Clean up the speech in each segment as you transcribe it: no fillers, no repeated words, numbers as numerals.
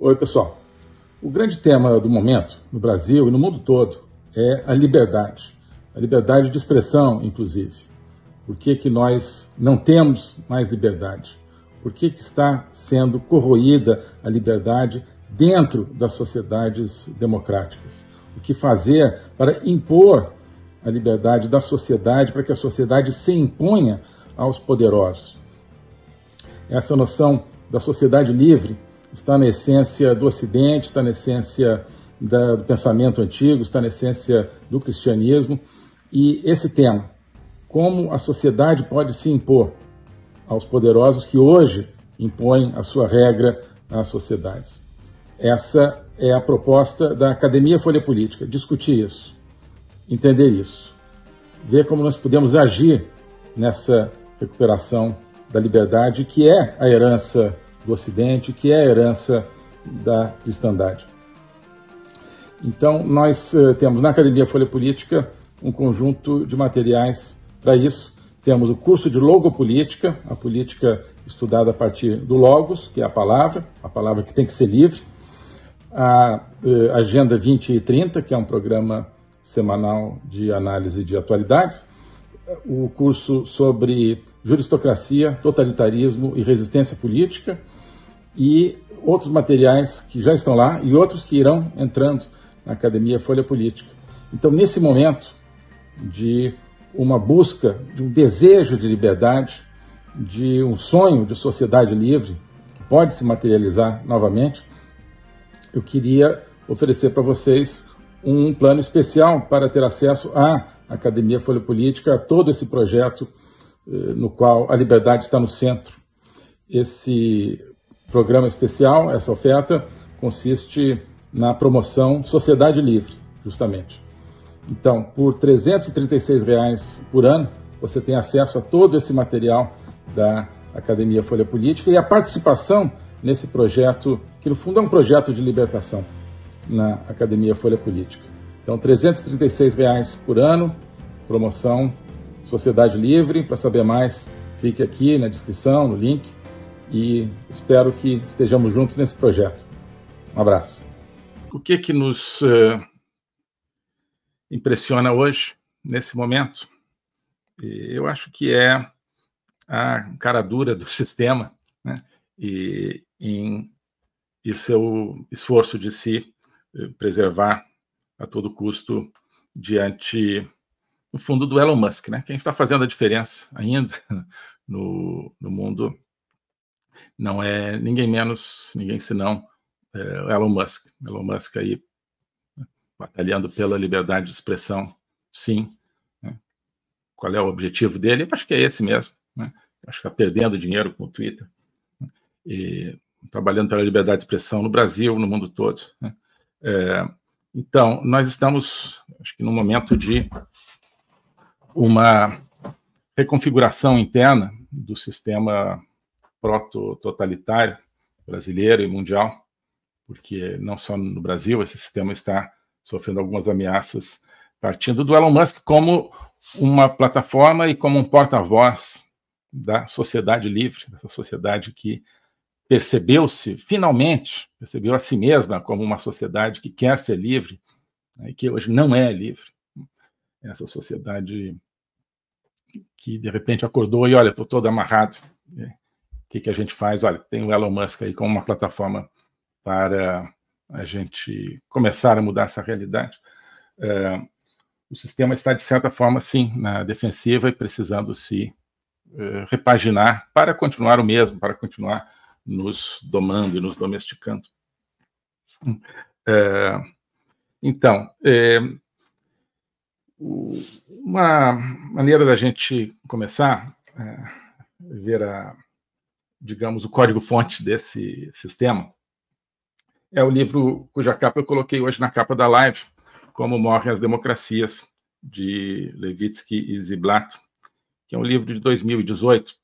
Oi, pessoal. O grande tema do momento, no Brasil e no mundo todo, é a liberdade. A liberdade de expressão, inclusive. Por que nós não temos mais liberdade? Por que está sendo corroída a liberdade dentro das sociedades democráticas? O que fazer para impor a liberdade da sociedade, para que a sociedade se imponha aos poderosos? Essa noção da sociedade livre está na essência do Ocidente, está na essência do pensamento antigo, está na essência do cristianismo. E esse tema, como a sociedade pode se impor aos poderosos que hoje impõem a sua regra às sociedades. Essa é a proposta da Academia Folha Política, discutir isso, entender isso, ver como nós podemos agir nessa recuperação da liberdade, que é a herança do Ocidente, que é a herança da cristandade. Então, nós temos na Academia Folha Política um conjunto de materiais para isso. Temos o curso de Logopolítica, a política estudada a partir do Logos, que é a palavra que tem que ser livre. A Agenda 2030, que é um programa semanal de análise de atualidades. O curso sobre Juristocracia, Totalitarismo e Resistência Política. E outros materiais que já estão lá e outros que irão entrando na Academia Folha Política. Então, nesse momento de uma busca, de um desejo de liberdade, de um sonho de sociedade livre, que pode se materializar novamente, eu queria oferecer para vocês um plano especial para ter acesso à Academia Folha Política, a todo esse projeto no qual a liberdade está no centro. Esse programa especial, essa oferta, consiste na promoção Sociedade Livre, justamente. Então, por R$ 336 por ano, você tem acesso a todo esse material da Academia Folha Política e a participação nesse projeto, que no fundo é um projeto de libertação na Academia Folha Política. Então, R$ 336 por ano, promoção Sociedade Livre. Para saber mais, clique aqui na descrição, no link, e espero que estejamos juntos nesse projeto. Um abraço. O que nos impressiona hoje, nesse momento? Eu acho que é a cara dura do sistema, né? E seu esforço de se preservar a todo custo diante, no fundo, do Elon Musk, né? Quem está fazendo a diferença ainda no mundo não é ninguém menos, ninguém senão Elon Musk. Elon Musk aí batalhando pela liberdade de expressão, sim. Né? Qual é o objetivo dele? Eu acho que é esse mesmo. Né? Acho que está perdendo dinheiro com o Twitter. Né? E trabalhando pela liberdade de expressão no Brasil, no mundo todo. Né? Então, nós estamos, acho que, num momento de uma reconfiguração interna do sistema proto-totalitário brasileiro e mundial, porque não só no Brasil esse sistema está sofrendo algumas ameaças partindo do Elon Musk como uma plataforma e como um porta-voz da sociedade livre, dessa sociedade que finalmente percebeu a si mesma como uma sociedade que quer ser livre, né, e que hoje não é livre. Essa sociedade que de repente acordou e olha, estou todo amarrado. O que a gente faz? Olha, tem o Elon Musk aí como uma plataforma para a gente começar a mudar essa realidade. O sistema está, de certa forma, sim, na defensiva e precisando se repaginar para continuar o mesmo, para continuar nos domando e nos domesticando. Então, uma maneira da gente começar a ver digamos, o código-fonte desse sistema é o livro cuja capa eu coloquei hoje na capa da live, Como Morrem as Democracias, de Levitsky e Ziblatt, que é um livro de 2018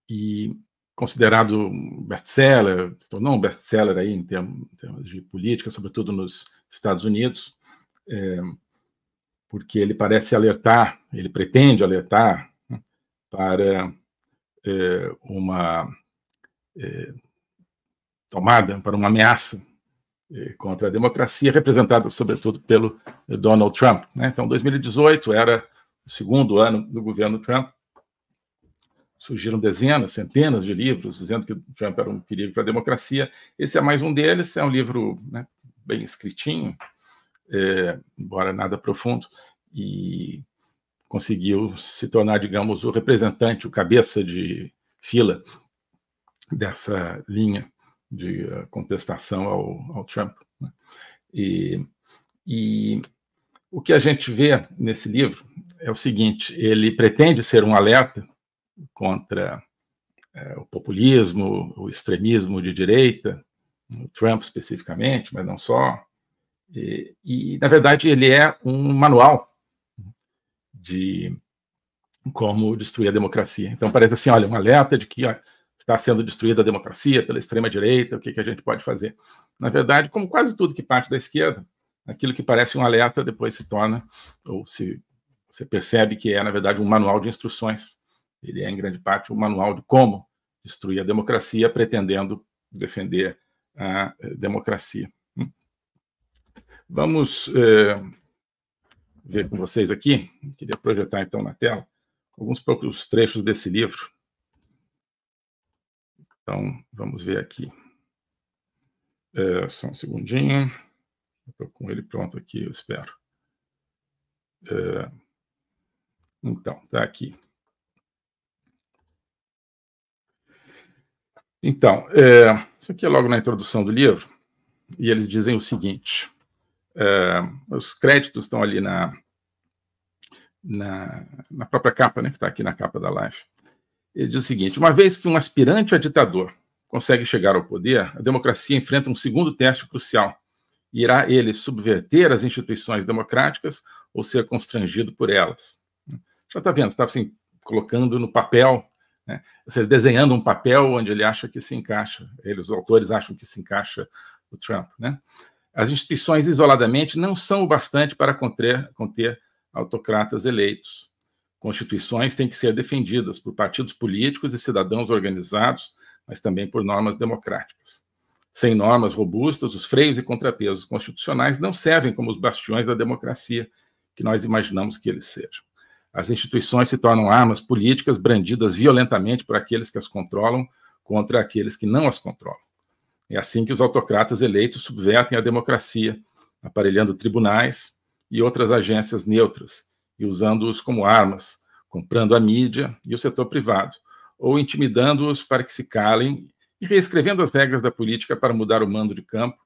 e considerado best-seller, se tornou um best-seller aí em termos de política, sobretudo nos Estados Unidos, porque ele parece alertar, ele pretende alertar, né, para uma tomada, para uma ameaça contra a democracia, representada sobretudo pelo Donald Trump, né? Então, 2018 era o segundo ano do governo Trump. Surgiram dezenas, centenas de livros dizendo que o Trump era um perigo para a democracia. Esse é mais um deles, é um livro, né, bem escritinho, embora nada profundo, e conseguiu se tornar, digamos, o representante, o cabeça de fila dessa linha de contestação ao Trump, né? E o que a gente vê nesse livro é o seguinte: ele pretende ser um alerta contra o populismo, o extremismo de direita, o Trump especificamente, mas não só. E, na verdade, ele é um manual de como destruir a democracia. Então, parece assim, olha, um alerta de que está sendo destruída a democracia pela extrema-direita, o que a gente pode fazer? Na verdade, como quase tudo que parte da esquerda, aquilo que parece um alerta depois se torna, ou se você percebe que é, na verdade, um manual de instruções. Ele é, em grande parte, um manual de como destruir a democracia, pretendendo defender a democracia. Vamos ver com vocês aqui. Queria projetar, então, na tela alguns poucos trechos desse livro. Então, vamos ver aqui. Só um segundinho. Estou com ele pronto aqui, eu espero. Então, está aqui. Então, isso aqui é logo na introdução do livro, e eles dizem o seguinte: os créditos estão ali na própria capa, né, que está aqui na capa da live. Ele diz o seguinte: uma vez que um aspirante a ditador consegue chegar ao poder, a democracia enfrenta um segundo teste crucial. Irá ele subverter as instituições democráticas ou ser constrangido por elas? Já está vendo, está assim, colocando no papel, né, ou seja, desenhando um papel onde ele acha que se encaixa, os autores acham que se encaixa o Trump, né? As instituições isoladamente não são o bastante para conter autocratas eleitos. Constituições têm que ser defendidas por partidos políticos e cidadãos organizados, mas também por normas democráticas. Sem normas robustas, os freios e contrapesos constitucionais não servem como os bastiões da democracia que nós imaginamos que eles sejam. As instituições se tornam armas políticas brandidas violentamente por aqueles que as controlam contra aqueles que não as controlam. É assim que os autocratas eleitos subvertem a democracia, aparelhando tribunais e outras agências neutras e usando-os como armas, comprando a mídia e o setor privado, ou intimidando-os para que se calem e reescrevendo as regras da política para mudar o mando de campo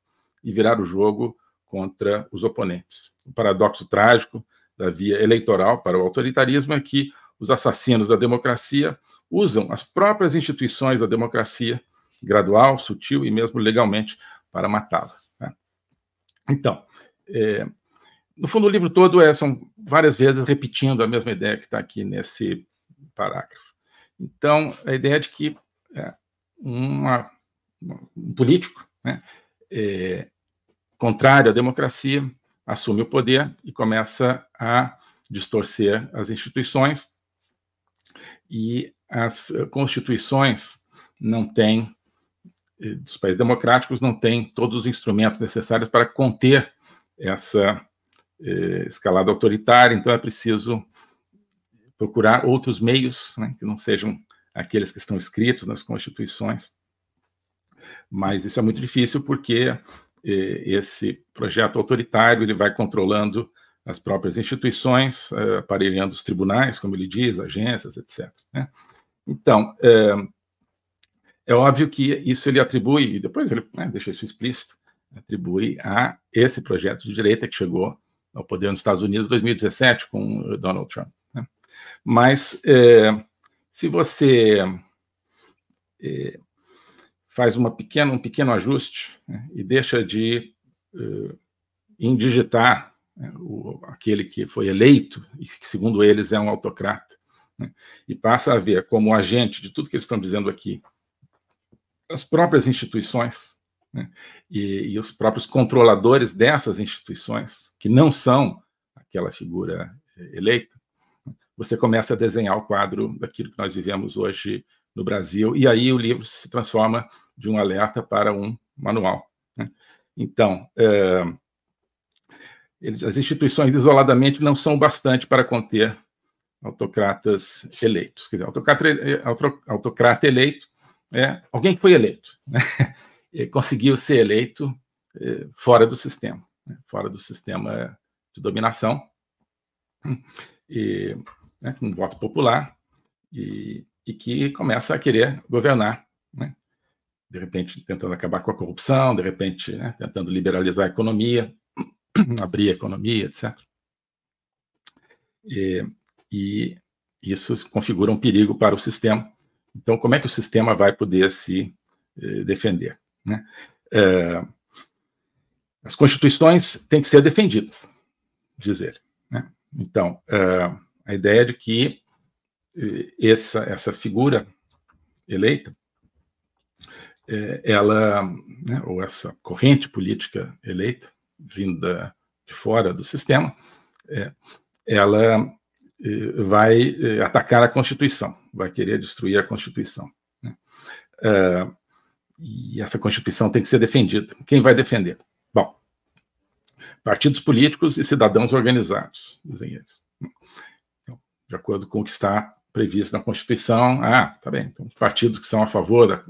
e virar o jogo contra os oponentes. O paradoxo trágico da via eleitoral para o autoritarismo é que os assassinos da democracia usam as próprias instituições da democracia, gradual, sutil e mesmo legalmente, para matá-la, né? Então, no fundo, o livro todo são várias vezes repetindo a mesma ideia que está aqui nesse parágrafo. Então, a ideia de que um político, né, contrário à democracia, assume o poder e começa a distorcer as instituições, e as constituições não têm, dos países democráticos, não têm todos os instrumentos necessários para conter essa escalada autoritária. Então é preciso procurar outros meios, né, que não sejam aqueles que estão escritos nas constituições. Mas isso é muito difícil porque esse projeto autoritário ele vai controlando as próprias instituições, aparelhando os tribunais, como ele diz, agências, etc., né? Então, é óbvio que isso ele atribui, e depois ele deixa isso explícito, atribui a esse projeto de direita que chegou ao poder nos Estados Unidos em 2017 com Donald Trump, né? Mas se você faz um pequeno ajuste, né, e deixa de indigitar, né, aquele que foi eleito e que, segundo eles, é um autocrata, né, e passa a ver como agente de tudo que eles estão dizendo aqui as próprias instituições, né, e os próprios controladores dessas instituições, que não são aquela figura eleita, você começa a desenhar o quadro daquilo que nós vivemos hoje no Brasil, e aí o livro se transforma de um alerta para um manual, né? Então, as instituições isoladamente não são bastante para conter autocratas eleitos. Quer dizer, autocrata eleito é alguém que foi eleito, né? E conseguiu ser eleito fora do sistema, né? Fora do sistema de dominação, e, né, com um voto popular, e que começa a querer governar, né? De repente tentando acabar com a corrupção, de repente, né, tentando liberalizar a economia, abrir a economia, etc. E isso configura um perigo para o sistema. Então, como é que o sistema vai poder se defender, né? As constituições têm que ser defendidas, diz ele, né? Então, a ideia é de que essa figura eleita, ela, né, ou essa corrente política eleita, vinda de fora do sistema, ela vai atacar a Constituição, vai querer destruir a Constituição, né? E essa Constituição tem que ser defendida. Quem vai defender? Bom, partidos políticos e cidadãos organizados, dizem eles. Então, de acordo com o que está previsto na Constituição, tá bem, então os partidos que são a favor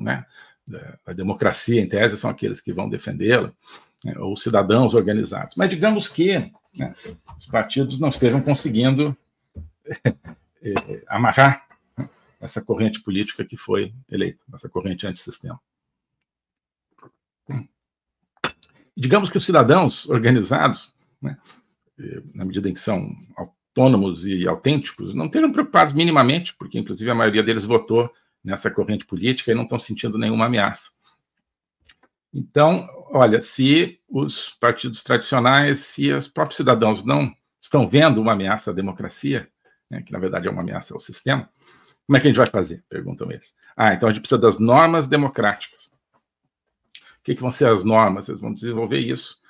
da democracia, em tese, são aqueles que vão defendê-la, né, ou cidadãos organizados. Mas digamos que, né, os partidos não estejam conseguindo amarrar, né, essa corrente política que foi eleita, essa corrente antissistema. Digamos que os cidadãos organizados, né, na medida em que são autônomos e autênticos, não estejam preocupados minimamente, porque inclusive a maioria deles votou nessa corrente política e não estão sentindo nenhuma ameaça. Então, olha, se os partidos tradicionais, se os próprios cidadãos não estão vendo uma ameaça à democracia, né, que na verdade é uma ameaça ao sistema, como é que a gente vai fazer? Perguntam eles. Então a gente precisa das normas democráticas. O que vão ser as normas? Eles vão desenvolver isso.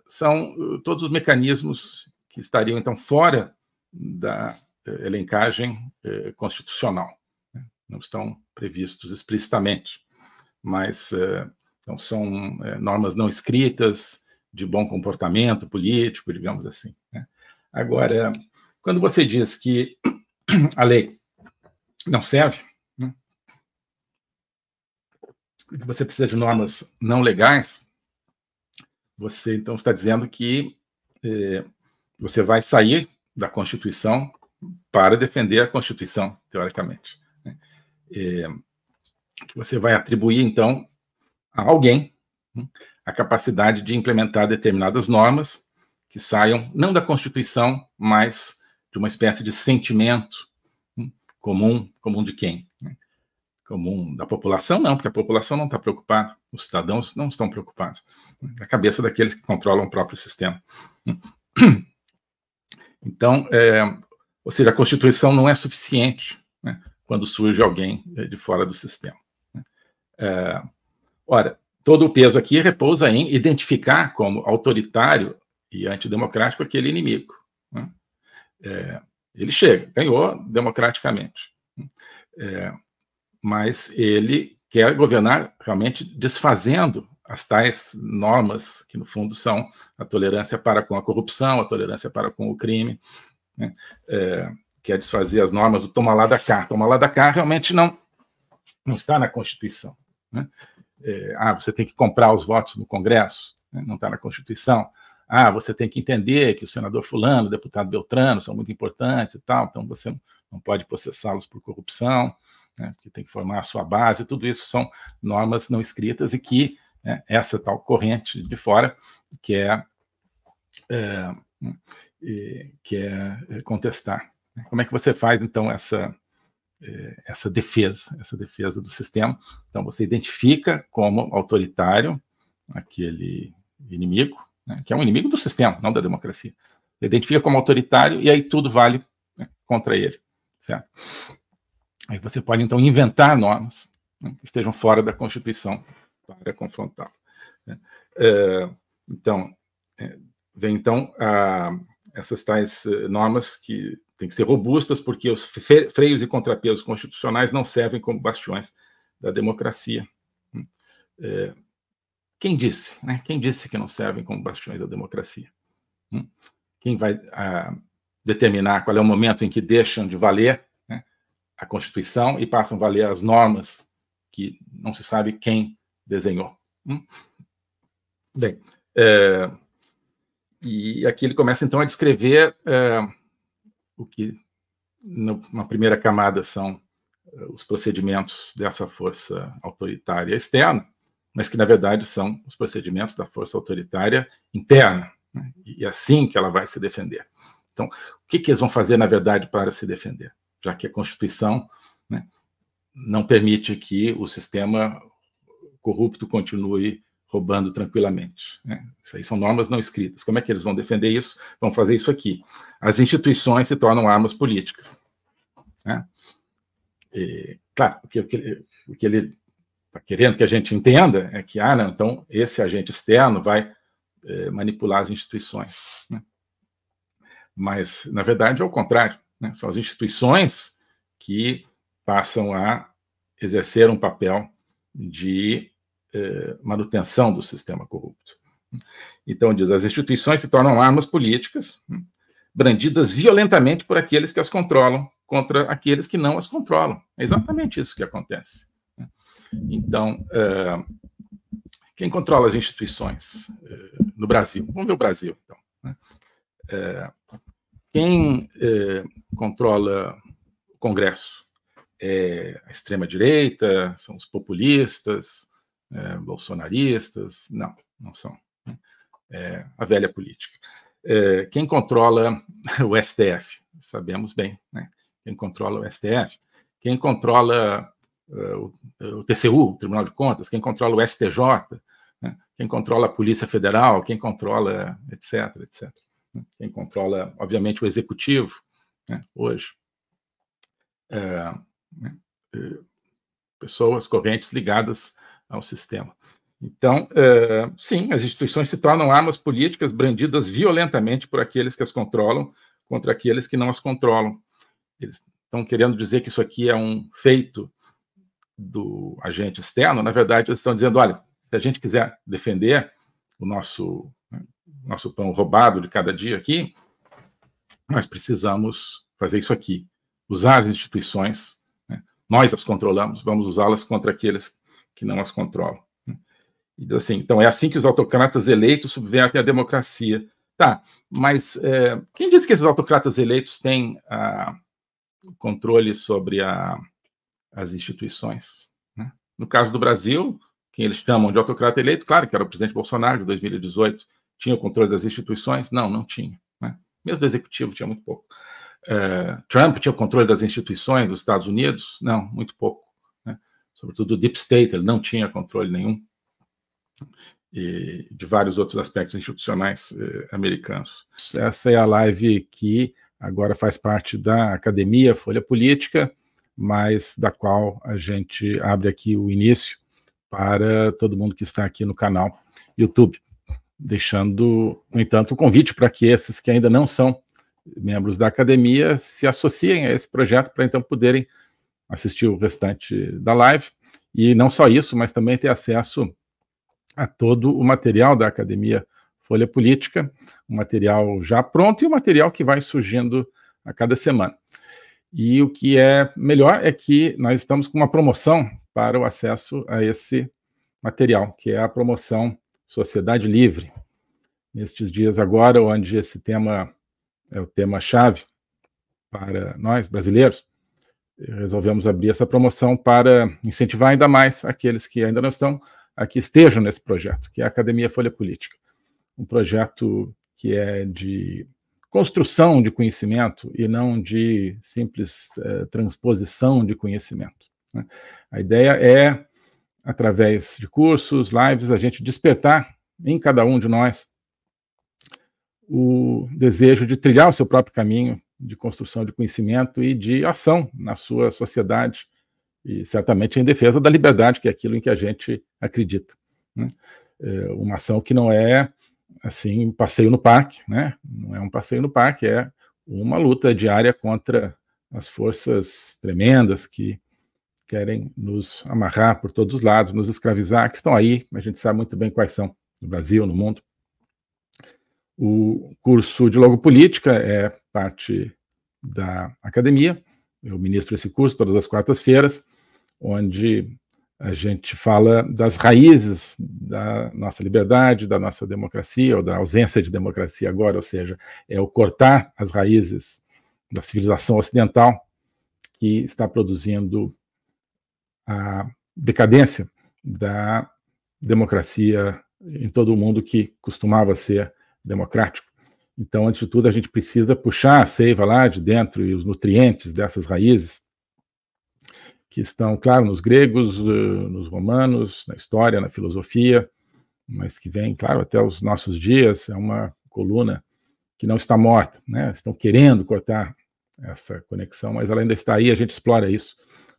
São todos os mecanismos que estariam, então, fora da elencagem constitucional, né? Não estão previstos explicitamente, mas então, são normas não escritas de bom comportamento político, digamos assim, né? Agora, quando você diz que a lei não serve, né, que você precisa de normas não legais, você então está dizendo que você vai sair da Constituição para defender a Constituição, teoricamente, né? Que você vai atribuir, então, a alguém, né, a capacidade de implementar determinadas normas que saiam não da Constituição, mas de uma espécie de sentimento comum de quem? Comum da população, não, porque a população não está preocupada, os cidadãos não estão preocupados, na cabeça daqueles que controlam o próprio sistema. Então, ou seja, a Constituição não é suficiente, né, quando surge alguém de fora do sistema. Ora, todo o peso aqui repousa em identificar como autoritário e antidemocrático aquele inimigo, né? Ele chega, ganhou democraticamente, mas ele quer governar realmente desfazendo as tais normas que, no fundo, são a tolerância para com a corrupção, a tolerância para com o crime, né? Quer desfazer as normas do toma lá da cá. Toma lá da cá realmente não está na Constituição, né? Você tem que comprar os votos no Congresso, né? Não está na Constituição. Você tem que entender que o senador fulano, o deputado Beltrano são muito importantes e tal, então você não pode processá-los por corrupção, né, porque tem que formar a sua base. Tudo isso são normas não escritas e que essa tal corrente de fora quer contestar. Como é que você faz, então, essa defesa do sistema? Então, você identifica como autoritário aquele inimigo, né, que é um inimigo do sistema, não da democracia. Você identifica como autoritário e aí tudo vale, né, contra ele, certo? Aí você pode, então, inventar normas, né, que estejam fora da Constituição para confrontá-lo, né? Então, vem, então, essas tais normas que têm que ser robustas, porque os freios e contrapesos constitucionais não servem como bastiões da democracia, Quem disse, né? Quem disse que não servem como bastiões da democracia? Quem vai determinar qual é o momento em que deixam de valer, né, a Constituição e passam a valer as normas que não se sabe quem desenhou? Bem, e aqui ele começa então a descrever o que numa primeira camada são os procedimentos dessa força autoritária externa, mas que na verdade são os procedimentos da força autoritária interna, né? E é assim que ela vai se defender. Então, o que eles vão fazer na verdade para se defender? Já que a Constituição, né, não permite que o sistema corrupto continue roubando tranquilamente, né? Isso aí são normas não escritas. Como é que eles vão defender isso? Vão fazer isso aqui. As instituições se tornam armas políticas, né? E, claro, o que ele está querendo que a gente entenda é que, não, então, esse agente externo vai manipular as instituições, né? Mas, na verdade, é o contrário, né? São as instituições que passam a exercer um papel de manutenção do sistema corrupto. Então, diz, as instituições se tornam armas políticas, brandidas violentamente por aqueles que as controlam contra aqueles que não as controlam. É exatamente isso que acontece. Então, quem controla as instituições no Brasil? Vamos ver o Brasil, então, né? Quem controla o Congresso é a extrema-direita, são os populistas, bolsonaristas? Não, não são. É a velha política. Quem controla o STF? Sabemos bem, né? Quem controla o STF? Quem controla o TCU, o Tribunal de Contas? Quem controla o STJ? Né? Quem controla a Polícia Federal? Quem controla, etc, etc. Quem controla, obviamente, o Executivo, né, hoje? Pessoas correntes ligadas ao sistema. Então, sim, as instituições se tornam armas políticas brandidas violentamente por aqueles que as controlam contra aqueles que não as controlam. Eles estão querendo dizer que isso aqui é um feito do agente externo. Na verdade, eles estão dizendo, olha, se a gente quiser defender o nosso pão roubado de cada dia aqui, nós precisamos fazer isso aqui, usar as instituições, né? Nós as controlamos, vamos usá-las contra aqueles que não as controlam. E diz assim, então é assim que os autocratas eleitos subvertem a democracia. Tá, mas quem disse que esses autocratas eleitos têm controle sobre as instituições, né? No caso do Brasil, quem eles chamam de autocrata eleito, claro que era o presidente Bolsonaro, de 2018, tinha o controle das instituições? Não, não tinha, né? Mesmo do executivo tinha muito pouco. Trump tinha o controle das instituições dos Estados Unidos? Não, muito pouco, né? Sobretudo o Deep State, ele não tinha controle nenhum, e de vários outros aspectos institucionais americanos. Essa é a live que agora faz parte da Academia Folha Política, mas da qual a gente abre aqui o início para todo mundo que está aqui no canal YouTube, deixando, no entanto, o convite para que esses que ainda não são membros da Academia se associem a esse projeto para então poderem assistir o restante da live, e não só isso, mas também ter acesso a todo o material da Academia Folha Política, um material já pronto e um material que vai surgindo a cada semana. E o que é melhor é que nós estamos com uma promoção para o acesso a esse material, que é a promoção Sociedade Livre. Nestes dias agora, onde esse tema é o tema-chave para nós, brasileiros, resolvemos abrir essa promoção para incentivar ainda mais aqueles que ainda não estão aqui, estejam nesse projeto, que é a Academia Folha Política. Um projeto que é de construção de conhecimento e não de simples transposição de conhecimento, né? A ideia é, através de cursos, lives, a gente despertar em cada um de nós o desejo de trilhar o seu próprio caminho de construção de conhecimento e de ação na sua sociedade, e certamente em defesa da liberdade, que é aquilo em que a gente acredita, né? Uma ação que não é assim, passeio no parque, né? Não é um passeio no parque, é uma luta diária contra as forças tremendas que querem nos amarrar por todos os lados, nos escravizar, que estão aí, a gente sabe muito bem quais são, no Brasil, no mundo. O curso de Logopolítica é parte da academia, eu ministro esse curso todas as quartas-feiras, onde a gente fala das raízes da nossa liberdade, da nossa democracia, ou da ausência de democracia agora, ou seja, é o cortar as raízes da civilização ocidental que está produzindo a decadência da democracia em todo o mundo que costumava ser democrático. Então, antes de tudo, a gente precisa puxar a seiva lá de dentro e os nutrientes dessas raízes que estão, claro, nos gregos, nos romanos, na história, na filosofia, mas que vem, claro, até os nossos dias. É uma coluna que não está morta, né? Estão querendo cortar essa conexão, mas ela ainda está aí, a gente explora isso,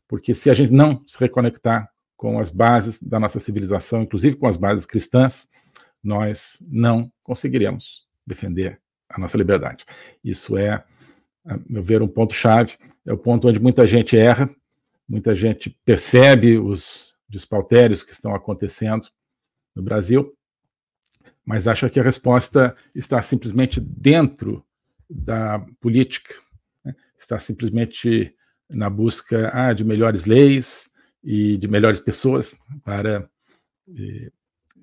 porque se a gente não se reconectar com as bases da nossa civilização, inclusive com as bases cristãs, nós não conseguiremos defender a nossa liberdade. Isso é, a meu ver, um ponto-chave, é o ponto onde muita gente erra, muita gente percebe os despautérios que estão acontecendo no Brasil, mas acha que a resposta está simplesmente dentro da política, né? Está simplesmente na busca de melhores leis e de melhores pessoas para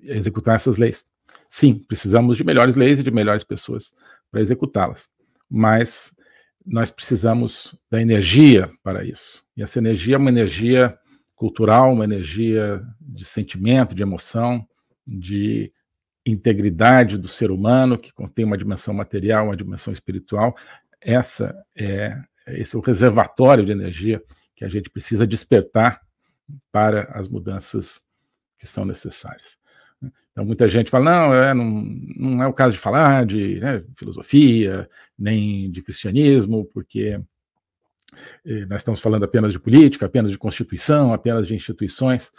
executar essas leis. Sim, precisamos de melhores leis e de melhores pessoas para executá-las, mas nós precisamos da energia para isso. E essa energia é uma energia cultural, uma energia de sentimento, de emoção, de integridade do ser humano, que contém uma dimensão material, uma dimensão espiritual. Esse é o reservatório de energia que a gente precisa despertar para as mudanças que são necessárias. Então, muita gente fala, não é o caso de falar de filosofia, nem de cristianismo, porque nós estamos falando apenas de política, apenas de constituição, apenas de instituições,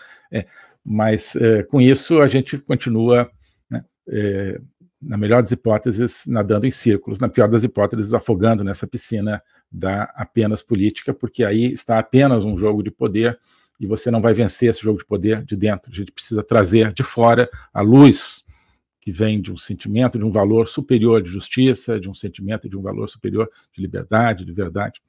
mas com isso a gente continua, na melhor das hipóteses, nadando em círculos, na pior das hipóteses, afogando nessa piscina da apenas política, porque aí está apenas um jogo de poder, e você não vai vencer esse jogo de poder de dentro. A gente precisa trazer de fora a luz que vem de um sentimento, de um valor superior de justiça, de um sentimento de um valor superior de liberdade, de verdade.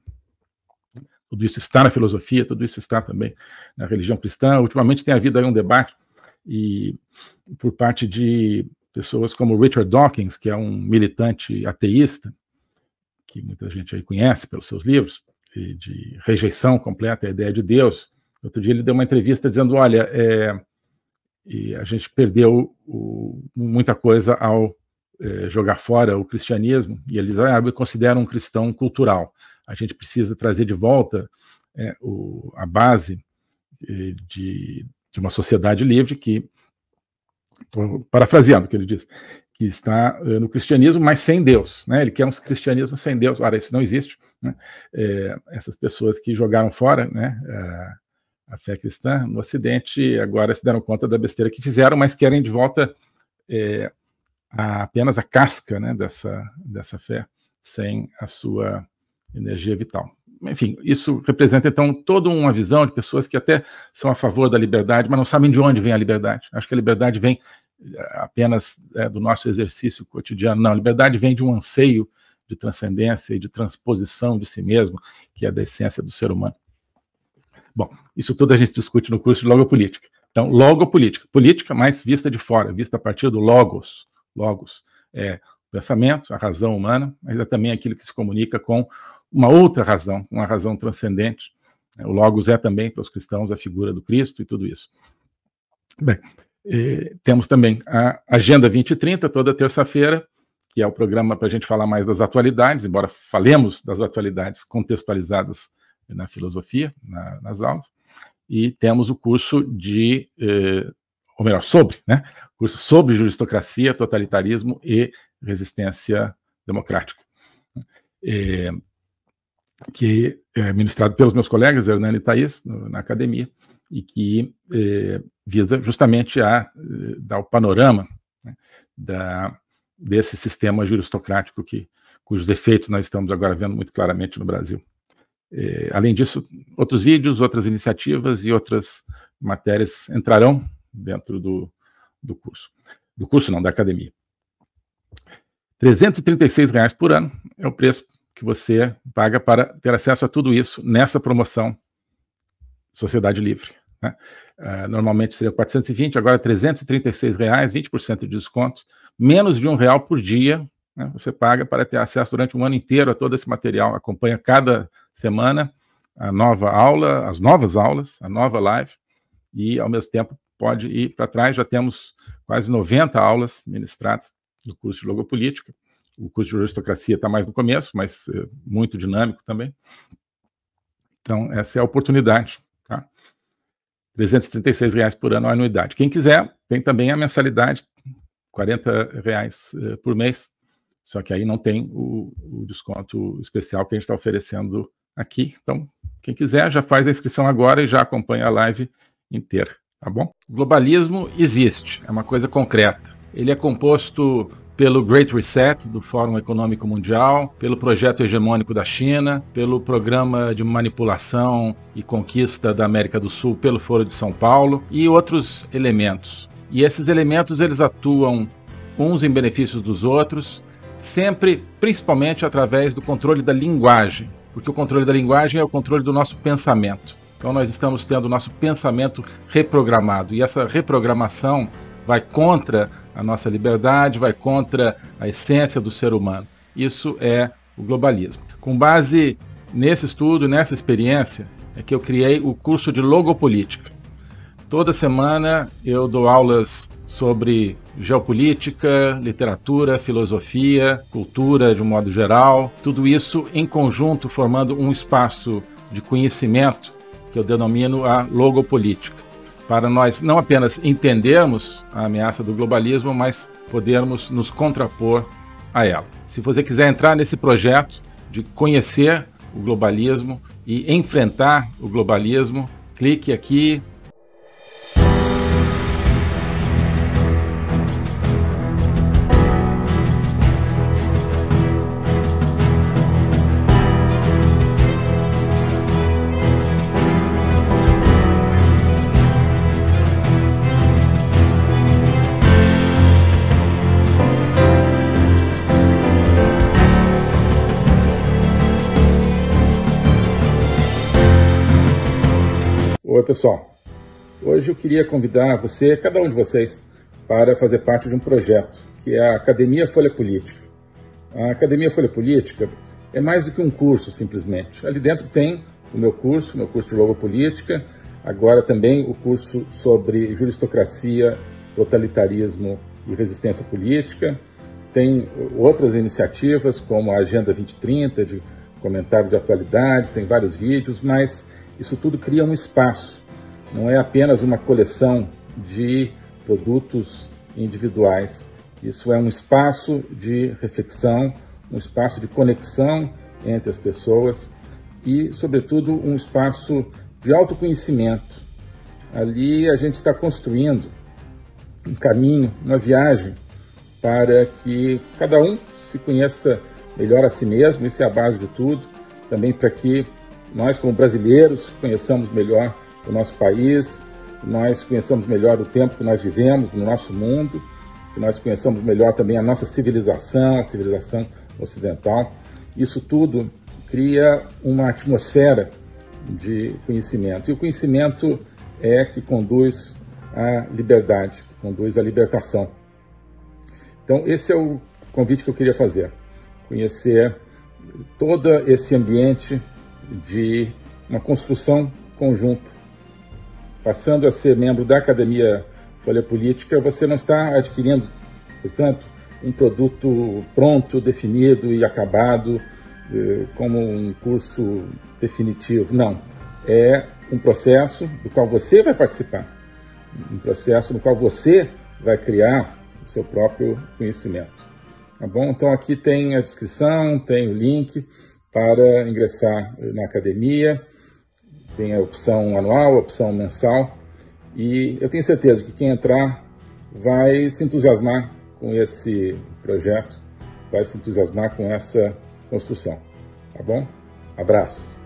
Tudo isso está na filosofia, tudo isso está também na religião cristã. Ultimamente tem havido aí um debate e por parte de pessoas como Richard Dawkins, que é um militante ateísta, que muita gente aí conhece pelos seus livros, e de rejeição completa à ideia de Deus. Outro dia ele deu uma entrevista dizendo, olha, a gente perdeu muita coisa ao jogar fora o cristianismo, e ele diz, eu considero um cristão cultural. A gente precisa trazer de volta a base de uma sociedade livre que, parafraseando o que ele diz, que está no cristianismo, mas sem Deus, né? Ele quer um cristianismo sem Deus. Ora, isso não existe, né? Essas pessoas que jogaram fora, né, a fé cristã no Ocidente, agora se deram conta da besteira que fizeram, mas querem de volta apenas a casca, né, dessa fé, sem a sua energia vital. Enfim, isso representa, então, toda uma visão de pessoas que até são a favor da liberdade, mas não sabem de onde vem a liberdade. Acho que a liberdade vem apenas do nosso exercício cotidiano. Não, a liberdade vem de um anseio de transcendência e de transposição de si mesmo, que é da essência do ser humano. Bom, isso tudo a gente discute no curso de Logopolítica. Então, logopolítica, política, mas vista de fora, vista a partir do logos. Logos é o pensamento, a razão humana, mas é também aquilo que se comunica com uma outra razão, uma razão transcendente. O logos é também, para os cristãos, a figura do Cristo e tudo isso. Bem, temos também a Agenda 2030, toda terça-feira, que é o programa para a gente falar mais das atualidades, embora falemos das atualidades contextualizadas na filosofia, nas aulas, e temos o curso curso sobre juristocracia, totalitarismo e resistência democrática, que é ministrado pelos meus colegas, Hernani e Thaís, na academia, e que visa justamente a dar o panorama, né, desse sistema juristocrático cujos efeitos nós estamos agora vendo muito claramente no Brasil. Além disso, outros vídeos, outras iniciativas e outras matérias entrarão dentro do curso. Do curso não, da academia. R$ 336 por ano é o preço que você paga para ter acesso a tudo isso nessa promoção Sociedade Livre, né? Normalmente seria 420, agora R$ 336, 20% de desconto, menos de R$1 por dia, né? Você paga para ter acesso durante um ano inteiro a todo esse material. Acompanha cada semana a nova aula, as novas aulas, a nova live, e ao mesmo tempo pode ir para trás. Já temos quase 90 aulas ministradas do curso de Logopolítica. O curso de Juristocracia está mais no começo, mas muito dinâmico também. Então, essa é a oportunidade. Tá? R$ 336 por ano a anuidade. Quem quiser, tem também a mensalidade, R$ 40 por mês, só que aí não tem o desconto especial que a gente está oferecendo aqui. Então, quem quiser já faz a inscrição agora e já acompanha a live inteira, tá bom? O globalismo existe, é uma coisa concreta. Ele é composto pelo Great Reset, do Fórum Econômico Mundial, pelo projeto hegemônico da China, pelo programa de manipulação e conquista da América do Sul pelo Foro de São Paulo e outros elementos. E esses elementos, eles atuam uns em benefício dos outros, sempre, principalmente através do controle da linguagem, porque o controle da linguagem é o controle do nosso pensamento. Então nós estamos tendo o nosso pensamento reprogramado, e essa reprogramação vai contra a nossa liberdade, vai contra a essência do ser humano. Isso é o globalismo. Com base nesse estudo, nessa experiência, é que eu criei o curso de Logopolítica. Toda semana eu dou aulas sobre geopolítica, literatura, filosofia, cultura de um modo geral, tudo isso em conjunto formando um espaço de conhecimento que eu denomino a logopolítica, para nós não apenas entendermos a ameaça do globalismo, mas podermos nos contrapor a ela. Se você quiser entrar nesse projeto de conhecer o globalismo e enfrentar o globalismo, clique aqui. Oi pessoal, hoje eu queria convidar você, cada um de vocês, para fazer parte de um projeto, que é a Academia Folha Política. A Academia Folha Política é mais do que um curso, simplesmente. Ali dentro tem o meu curso de Logopolítica, agora também o curso sobre Juristocracia, Totalitarismo e Resistência Política. Tem outras iniciativas, como a Agenda 2030, de comentário de atualidades, tem vários vídeos, mas isso tudo cria um espaço, não é apenas uma coleção de produtos individuais. Isso é um espaço de reflexão, um espaço de conexão entre as pessoas e, sobretudo, um espaço de autoconhecimento. Ali a gente está construindo um caminho, uma viagem para que cada um se conheça melhor a si mesmo, isso é a base de tudo, também para que nós, como brasileiros, conheçamos melhor o nosso país, nós conheçamos melhor o tempo que nós vivemos no nosso mundo, que nós conheçamos melhor também a nossa civilização, a civilização ocidental. Isso tudo cria uma atmosfera de conhecimento. E o conhecimento é que conduz à liberdade, que conduz à libertação. Então, esse é o convite que eu queria fazer. Conhecer todo esse ambiente de uma construção conjunta. Passando a ser membro da Academia Folha Política, você não está adquirindo, portanto, um produto pronto, definido e acabado, como um curso definitivo. Não. É um processo do qual você vai participar, um processo no qual você vai criar o seu próprio conhecimento. Tá bom? Então aqui tem a descrição, tem o link para ingressar na academia, tem a opção anual, a opção mensal, e eu tenho certeza que quem entrar vai se entusiasmar com esse projeto, vai se entusiasmar com essa construção, tá bom? Abraço!